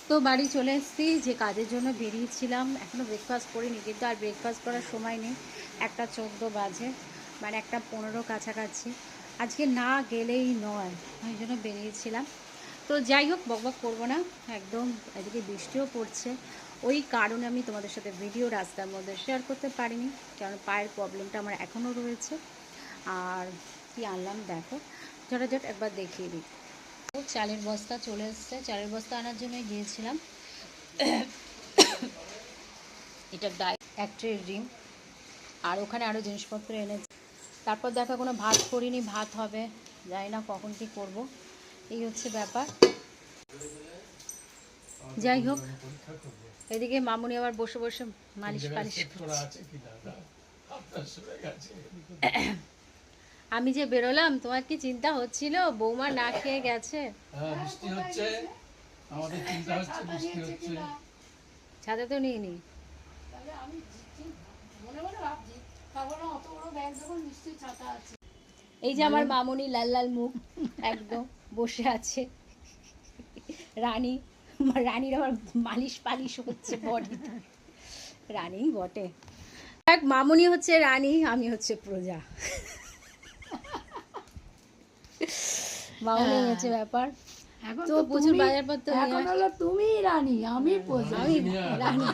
তো বাড়ি চলে এসেছি, যে কাজের জন্য বেরিয়েছিলাম। এখনও ব্রেকফাস্ট করিনি, কিন্তু আর ব্রেকফাস্ট করার সময় নেই। 1টা 14 বাজে, মানে 1টা 15 কাছাকাছি। আজকে না গেলেই নয়, ওই জন্য বেরিয়েছিলাম। তো যাই হোক, বকবক করবো না একদম। এদিকে বৃষ্টিও পড়ছে, ওই কারণে আমি তোমাদের সাথে ভিডিও রাস্তার মধ্যে শেয়ার করতে পারিনি, কারণ পায়ের প্রবলেমটা আমার এখনও রয়েছে। আর কি আনলাম দেখো, ঝটাঝট একবার দেখিয়ে দিই। চালের বস্তা চলে এসছে, চালের বস্তা আনার জন্য গিয়েছিলাম। এটা ডাই, এক ট্রে ডিম, আর ওখানে আরও জিনিসপত্র এনেছি। তারপর দেখা কোনো ভাত করিনি, ভাত হবে, জানি না কখন কি করব। এই হচ্ছে ব্যাপার। যাই হোক, এদিকে মামুনি আবার বসে বসে মালিশ পালিশ করছে। আমি যে বেরোলাম, তোমার কি চিন্তা হচ্ছিল বৌমা না খেয়ে গেছে? ছাদে তো নিয়ে নি। এই যে আমার মামুনি লাল লাল মুখ একদম বসে আছে। রানী, রানীর আবার মালিশ পালিশ হচ্ছে বডি। রানী বটে। এক মামুনি হচ্ছে রানী, আমি হচ্ছে প্রজা। মামুনি হচ্ছে ব্যাপার। তো প্রচুর বাজারপত্র, এখন হলো তুমি রানী, আমি প্রজা। আমি রানী।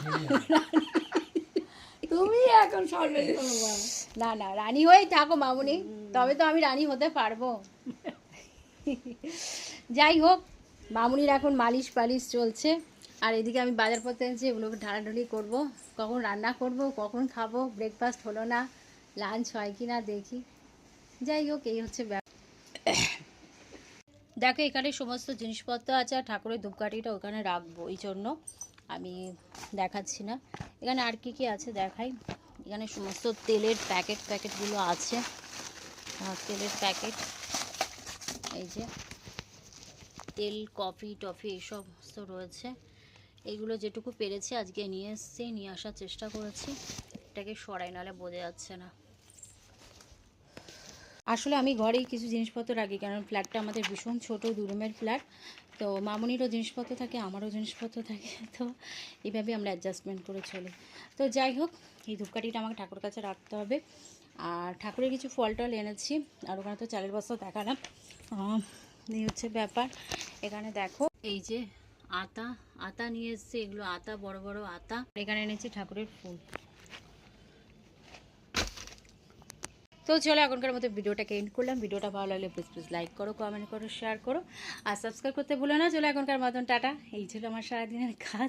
তুমি এখন সর্বোত্তম। না না, রানী হয়েই থাকো মামুনি, তবে তো আমি রানী হতে পারবো। যাই হোক, মামুনির এখন মালিশ পালিশ চলছে। আর এদিকে আমি বাজারপত্র এনেছি, এগুলোকে ঢালাঢালি করবো। কখন রান্না করব, কখন খাবো, ব্রেকফাস্ট হলো না, লাঞ্চ হয় কি না দেখি। যাই হোক, এই হচ্ছে ব্যাপার। দেখো, এখানে সমস্ত জিনিসপত্র আছে, আর ঠাকুরের ধূপকাঠিটা ওখানে রাখবো, এই জন্য আমি দেখাচ্ছি না। এখানে আর কি কি আছে দেখাই। এখানে সমস্ত তেলের প্যাকেটগুলো আছে। তেলের প্যাকেট, এই যে তেল, কফি টফি এই সমস্ত রয়েছে। এইগুলো যেটুকু পেরেছি আজকে নিয়ে এসেছি, নিয়ে আসার চেষ্টা করেছি। এটাকে সরাই, নাহলে বোঝা যাচ্ছে না। আসলে আমি ঘরেই কিছু জিনিসপত্র রাখি, কারণ ফ্ল্যাটটা আমাদের ভীষণ ছোট, 2 রুমের ফ্ল্যাট। তো মামুনিরও জিনিসপত্র থাকে, আমারও জিনিসপত্র থাকে, তো এইভাবে আমরা অ্যাডজাস্টমেন্ট করে চলি। তো যাই হোক, এই ধূপকাঠিটা আমাকে ঠাকুর কাছে রাখতে হবে। আর ঠাকুরের কিছু ফল টল এনেছি। আর ওখানে তো চালের বস্তা দেখালাম। এই হচ্ছে ব্যাপার। এখানে দেখো, এই যে আতা, আতা নিয়ে এসেছি। এগুলো আতা, বড় বড় আতা। এখানে এনেছি ঠাকুরের ফুল। তো চলো, এখনকার মতো ভিডিওটাকে এন্ড করলাম। ভিডিওটা ভালো লাগলে প্লিজ লাইক করো, কমেন্ট করো, শেয়ার করো, আর সাবস্ক্রাইব করতে ভুলো না। চলো, এখনকার মতন টাটা। এই ছিল আমার সারাদিনের কাজ।